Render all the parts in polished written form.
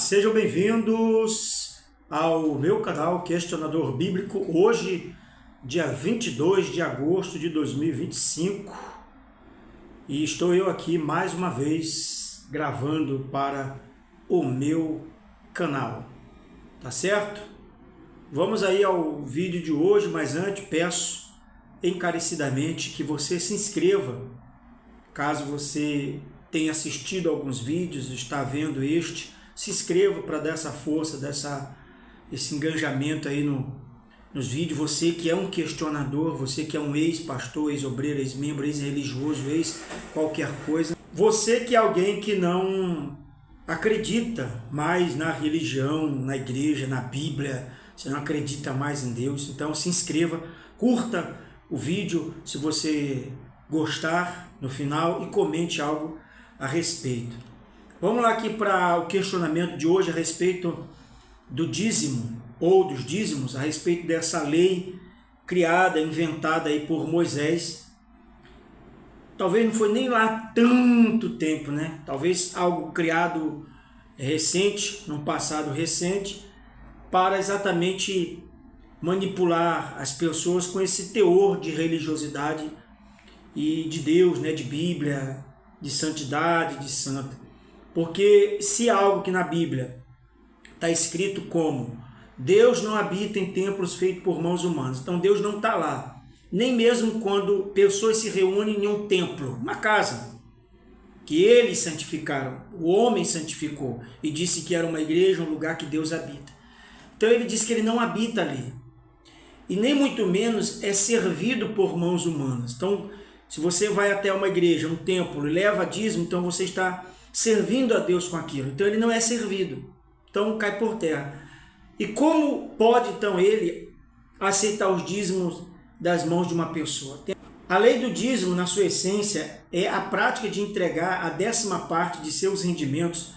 sejam bem-vindos ao meu canal Questionador Bíblico. Hoje, dia 22 de agosto de 2025, e estou eu aqui mais uma vez gravando para o meu canal, tá certo? Vamos aí ao vídeo de hoje, mas antes peço encarecidamente que você se inscreva, caso você tenha assistido alguns vídeos, está vendo este, se inscreva para dar essa força, esse engajamento aí nos vídeos. Você que é um questionador, você que é um ex-pastor, ex-obreiro, ex-membro, ex-religioso, ex-qualquer coisa, você que é alguém que não acredita mais na religião, na igreja, na Bíblia, você não acredita mais em Deus, então se inscreva, curta o vídeo se você gostar no final e comente algo a respeito. Vamos lá aqui para o questionamento de hoje a respeito do dízimo ou dos dízimos, a respeito dessa lei criada, inventada aí por Moisés. Talvez não foi nem lá tanto tempo, né? Talvez algo criado recente, num passado recente, para exatamente manipular as pessoas com esse teor de religiosidade e de Deus, né? De Bíblia, de santidade, de santo. Porque se algo que na Bíblia está escrito como Deus não habita em templos feitos por mãos humanas, então Deus não está lá, nem mesmo quando pessoas se reúnem em um templo, uma casa, que eles santificaram, o homem santificou e disse que era uma igreja, um lugar que Deus habita. Então ele diz que ele não habita ali, e nem muito menos é servido por mãos humanas. Então, se você vai até uma igreja, um templo, e leva dízimo, então você está servindo a Deus com aquilo. Então ele não é servido. Então cai por terra. E como pode então ele aceitar os dízimos das mãos de uma pessoa? A lei do dízimo, na sua essência, é a prática de entregar a 10ª parte de seus rendimentos,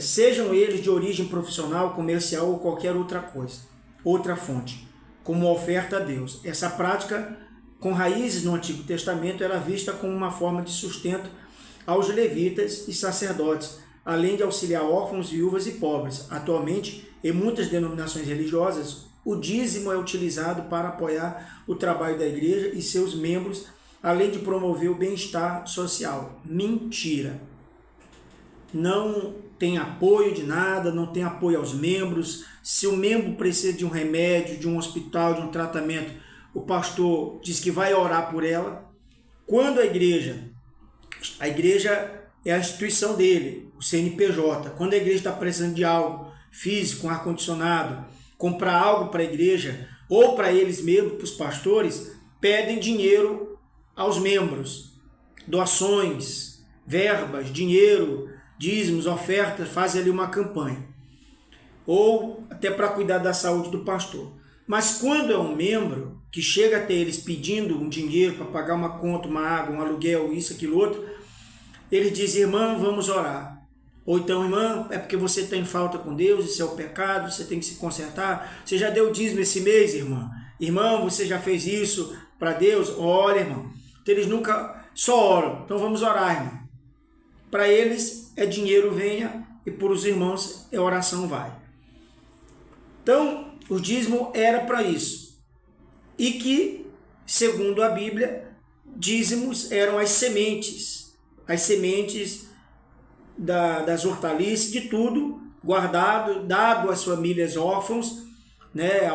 sejam eles de origem profissional, comercial ou qualquer outra coisa, outra fonte, como oferta a Deus. Essa prática, com raízes no Antigo Testamento, era vista como uma forma de sustento aos levitas e sacerdotes, além de auxiliar órfãos, viúvas e pobres. Atualmente, em muitas denominações religiosas, o dízimo é utilizado para apoiar o trabalho da igreja e seus membros, além de promover o bem-estar social. Mentira! Não tem apoio de nada, não tem apoio aos membros. Se o membro precisa de um remédio, de um hospital, de um tratamento, o pastor diz que vai orar por ela. Quando a igreja é a instituição dele, o CNPJ. Quando a igreja está precisando de algo físico, um ar-condicionado, comprar algo para a igreja, ou para eles mesmos, para os pastores, pedem dinheiro aos membros. Doações, verbas, dinheiro, dízimos, ofertas, fazem ali uma campanha. Ou até para cuidar da saúde do pastor. Mas quando é um membro que chega até eles pedindo um dinheiro para pagar uma conta, uma água, um aluguel, isso, aquilo, outro, ele diz: irmã, vamos orar. Ou então: irmã, é porque você está em falta com Deus, isso é o pecado, você tem que se consertar. Você já deu dízimo esse mês, irmã? Irmão, você já fez isso para Deus? Olha, irmão. Então eles nunca só oram. Então vamos orar, irmão. Para eles é dinheiro venha, e para os irmãos é oração vai. Então o dízimo era para isso. E que, segundo a Bíblia, dízimos eram as sementes das hortaliças, de tudo, guardado, dado às famílias órfãos, né,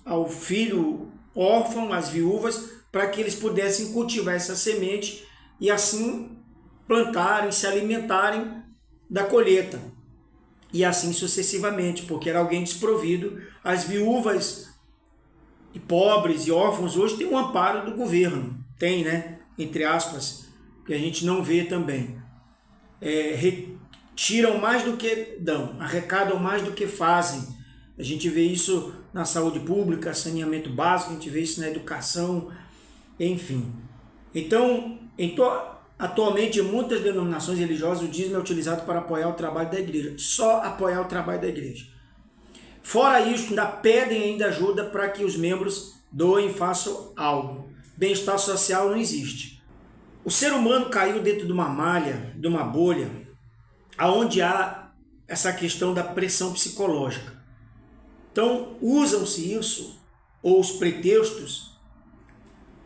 ao filho órfão, às viúvas, para que eles pudessem cultivar essa semente e assim plantarem, se alimentarem da colheita. E assim sucessivamente, porque era alguém desprovido. As viúvas e pobres e órfãos hoje têm um amparo do governo. Tem, né? Entre aspas, que a gente não vê também. Retiram mais do que dão, arrecadam mais do que fazem. A gente vê isso na saúde pública, saneamento básico, a gente vê isso na educação, enfim. Então, atualmente, em muitas denominações religiosas, o dízimo é utilizado para apoiar o trabalho da igreja, só apoiar o trabalho da igreja. Fora isso, ainda pedem ainda ajuda para que os membros doem e façam algo. Bem-estar social não existe. O ser humano caiu dentro de uma malha, de uma bolha, aonde há essa questão da pressão psicológica. Então, usam-se isso, ou os pretextos,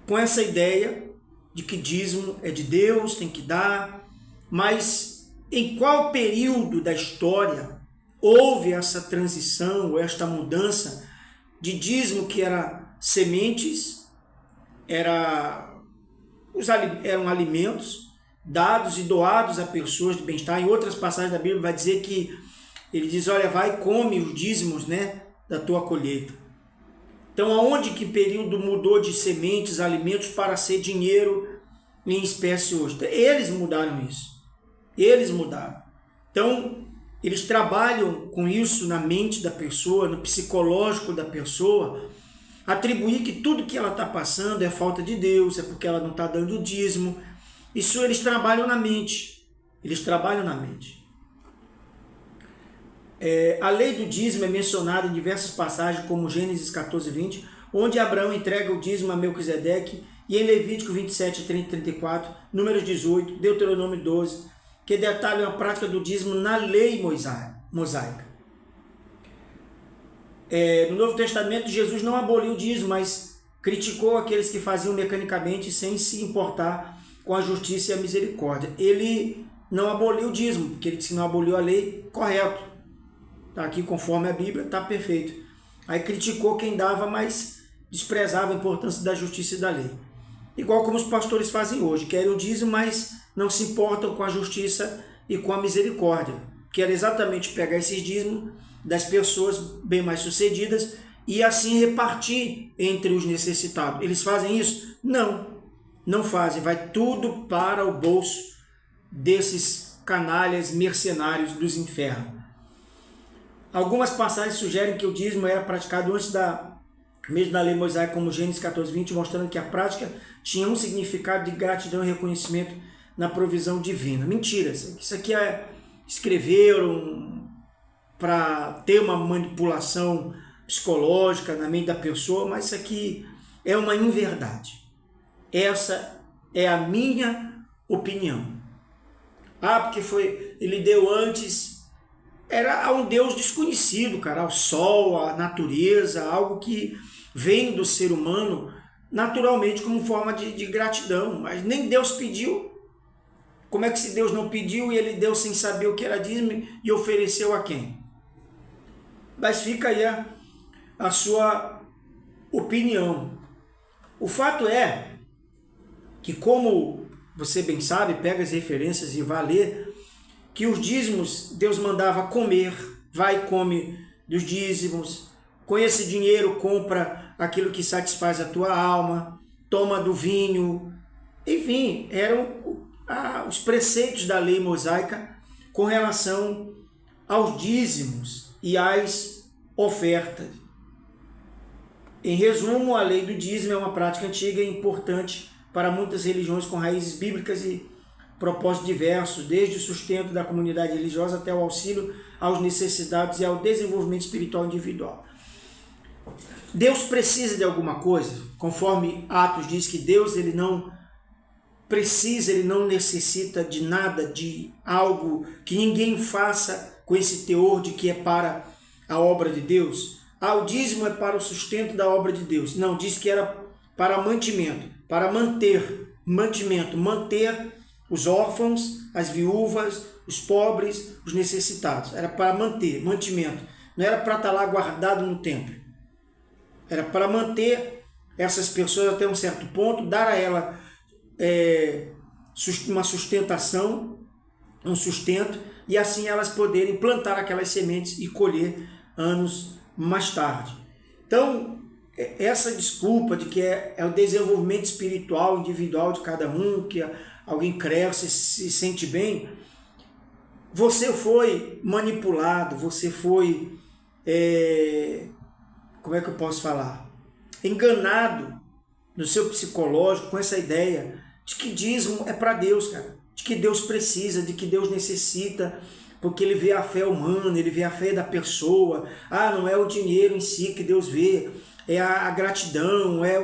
com essa ideia de que dízimo é de Deus, tem que dar, mas em qual período da história houve essa transição, ou esta mudança de dízimo que era sementes, eram alimentos dados e doados a pessoas de bem-estar. Em outras passagens da Bíblia vai dizer que ele diz, olha, vai e come os dízimos, né, da tua colheita. Então, aonde que período mudou de sementes, alimentos para ser dinheiro em espécie hoje? Eles mudaram isso. Eles mudaram. Então, eles trabalham com isso na mente da pessoa, no psicológico da pessoa, atribuir que tudo que ela está passando é falta de Deus, é porque ela não está dando o dízimo. Isso eles trabalham na mente. Eles trabalham na mente. A lei do dízimo é mencionada em diversas passagens, como Gênesis 14, 20, onde Abraão entrega o dízimo a Melquisedeque, e em Levítico 27, 30 e 34, Números 18, Deuteronômio 12, que detalham a prática do dízimo na lei mosaica. No Novo Testamento, Jesus não aboliu o dízimo, mas criticou aqueles que faziam mecanicamente sem se importar com a justiça e a misericórdia. Ele não aboliu o dízimo, porque ele disse que não aboliu a lei, correto. Está aqui conforme a Bíblia, está perfeito. Aí criticou quem dava, mas desprezava a importância da justiça e da lei. Igual como os pastores fazem hoje, querem o dízimo, mas não se importam com a justiça e com a misericórdia. Querem exatamente pegar esses dízimos das pessoas bem mais sucedidas e assim repartir entre os necessitados. Eles fazem isso? Não, não fazem. Vai tudo para o bolso desses canalhas mercenários dos infernos. Algumas passagens sugerem que o dízimo era praticado antes mesmo da lei mosaica, como Gênesis 14, 20, mostrando que a prática tinha um significado de gratidão e reconhecimento na provisão divina. Mentira, isso aqui escreveram para ter uma manipulação psicológica na mente da pessoa, mas isso aqui é uma inverdade. Essa é a minha opinião. Porque ele deu antes. Era um Deus desconhecido, cara, o sol, a natureza, algo que vem do ser humano naturalmente como forma de gratidão, mas nem Deus pediu. Como é que se Deus não pediu e ele deu sem saber o que era dízimo e ofereceu a quem? Mas fica aí a sua opinião. O fato é que, como você bem sabe, pega as referências e vai ler, que os dízimos Deus mandava comer, vai e come dos dízimos, com esse dinheiro compra aquilo que satisfaz a tua alma, toma do vinho, enfim, eram os preceitos da lei mosaica com relação aos dízimos e às ofertas. Em resumo, a lei do dízimo é uma prática antiga e importante para muitas religiões com raízes bíblicas e propósitos diversos, desde o sustento da comunidade religiosa até o auxílio aos necessitados e ao desenvolvimento espiritual individual. Deus precisa de alguma coisa? Conforme Atos diz que Deus ele não precisa, ele não necessita de nada, de algo que ninguém faça com esse teor de que é para a obra de Deus. O dízimo é para o sustento da obra de Deus. Não, diz que era para mantimento, para manter os órfãos, as viúvas, os pobres, os necessitados. Era para mantimento. Não era para estar lá guardado no templo. Era para manter essas pessoas até um certo ponto, dar a ela uma sustentação, um sustento, e assim elas poderem plantar aquelas sementes e colher anos mais tarde. Então, essa desculpa de que é o desenvolvimento espiritual, individual de cada um, que alguém cresce, se sente bem, você foi manipulado, você foi, como é que eu posso falar? Enganado no seu psicológico com essa ideia de que dízimo é para Deus, cara, de que Deus precisa, de que Deus necessita, porque ele vê a fé humana, ele vê a fé da pessoa. Não é o dinheiro em si que Deus vê, é a gratidão, é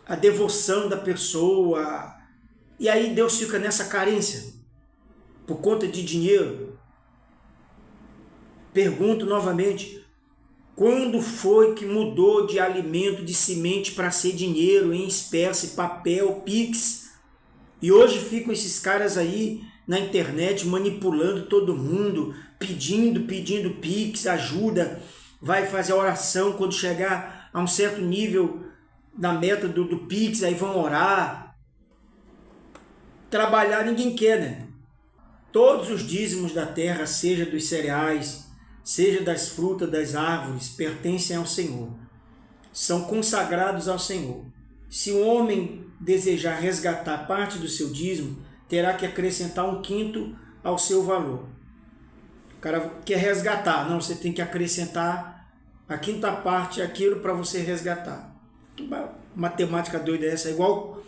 a devoção da pessoa. E aí Deus fica nessa carência. por conta de dinheiro. Pergunto novamente, quando foi que mudou de alimento, de semente para ser dinheiro em espécie, papel, Pix? E hoje ficam esses caras aí na internet manipulando todo mundo, pedindo Pix, ajuda, vai fazer a oração quando chegar a um certo nível na meta do Pix, aí vão orar. Trabalhar ninguém quer, né? Todos os dízimos da terra, seja dos cereais, seja das frutas das árvores, pertencem ao Senhor. São consagrados ao Senhor. Se o homem desejar resgatar parte do seu dízimo, terá que acrescentar 1/5 ao seu valor. O cara quer resgatar, não, você tem que acrescentar a 5ª parte aquilo para você resgatar. Que matemática doida é essa? É igual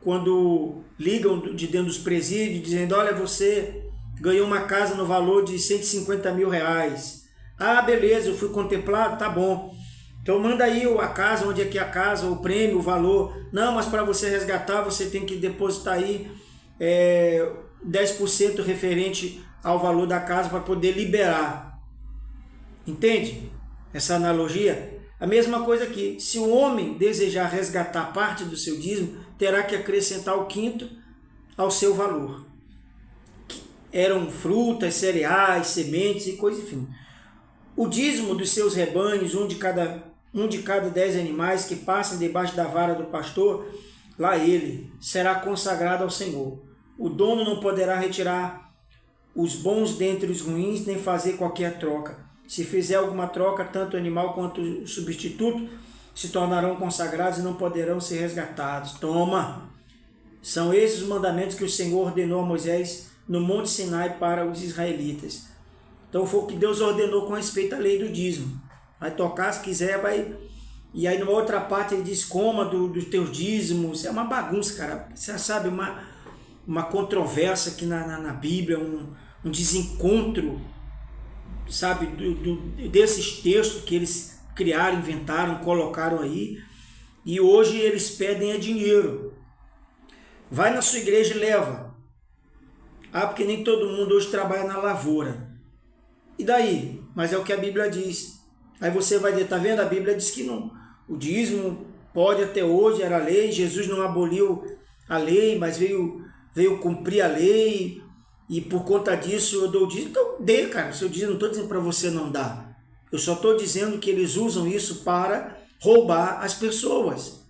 quando ligam de dentro dos presídios dizendo, olha, você ganhou uma casa no valor de 150 mil reais. Ah, beleza, eu fui contemplado, tá bom. Então manda aí a casa, onde é que é a casa, o prêmio, o valor. Não, mas para você resgatar, você tem que depositar aí 10% referente ao valor da casa para poder liberar. Entende essa analogia? A mesma coisa aqui. Se o homem desejar resgatar parte do seu dízimo, terá que acrescentar 1/5 ao seu valor. Eram frutas, cereais, sementes e coisa, enfim. O dízimo dos seus rebanhos, um de cada 10 animais que passam debaixo da vara do pastor, lá ele será consagrado ao Senhor. O dono não poderá retirar os bons dentre os ruins, nem fazer qualquer troca. Se fizer alguma troca, tanto o animal quanto o substituto se tornarão consagrados e não poderão ser resgatados. Toma! São esses os mandamentos que o Senhor ordenou a Moisés no Monte Sinai para os israelitas. Então foi o que Deus ordenou com respeito à lei do dízimo. Vai tocar, se quiser, vai... E aí numa outra parte ele diz, coma dos teus dízimos. É uma bagunça, cara. Você sabe, uma controvérsia aqui na Bíblia, um desencontro, sabe, desses textos que eles criaram, inventaram, colocaram aí. E hoje eles pedem dinheiro. Vai na sua igreja e leva. Ah, porque nem todo mundo hoje trabalha na lavoura. E daí? Mas é o que a Bíblia diz. Aí você vai dizer, tá vendo? A Bíblia diz que não. O dízimo pode até hoje, era lei. Jesus não aboliu a lei, mas veio cumprir a lei. E por conta disso eu dou o dízimo. Então dê, cara. O seu dízimo, não estou dizendo para você não dar. Eu só estou dizendo que eles usam isso para roubar as pessoas.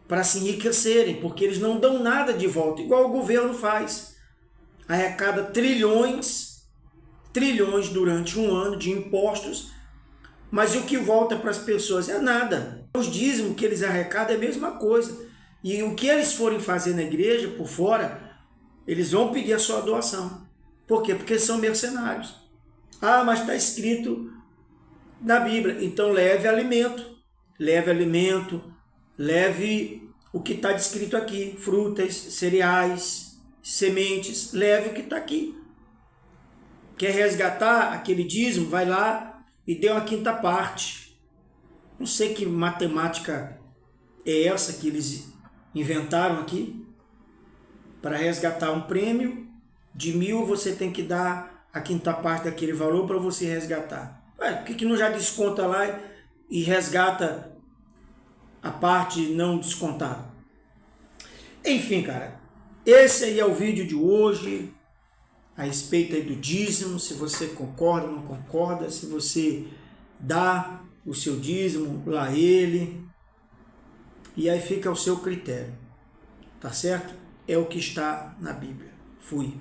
Para se enriquecerem. Porque eles não dão nada de volta. Igual o governo faz. Arrecada trilhões durante um ano de impostos, mas o que volta para as pessoas é nada. Os dízimos que eles arrecadam é a mesma coisa. E o que eles forem fazer na igreja, por fora, eles vão pedir a sua doação. Por quê? Porque são mercenários. Ah, mas está escrito na Bíblia. Então leve alimento, leve o que está descrito aqui, frutas, cereais, sementes, leve o que está aqui. Quer resgatar aquele dízimo? Vai lá e dê uma 5ª parte. Não sei que matemática é essa que eles inventaram aqui. Para resgatar um prêmio de 1.000, você tem que dar a 5ª parte daquele valor para você resgatar. Ué, por que não já desconta lá e resgata a parte não descontada? Enfim, cara, esse aí é o vídeo de hoje. A respeito aí do dízimo, se você concorda ou não concorda, se você dá o seu dízimo lá ele, e aí fica ao seu critério, tá certo? É o que está na Bíblia. Fui.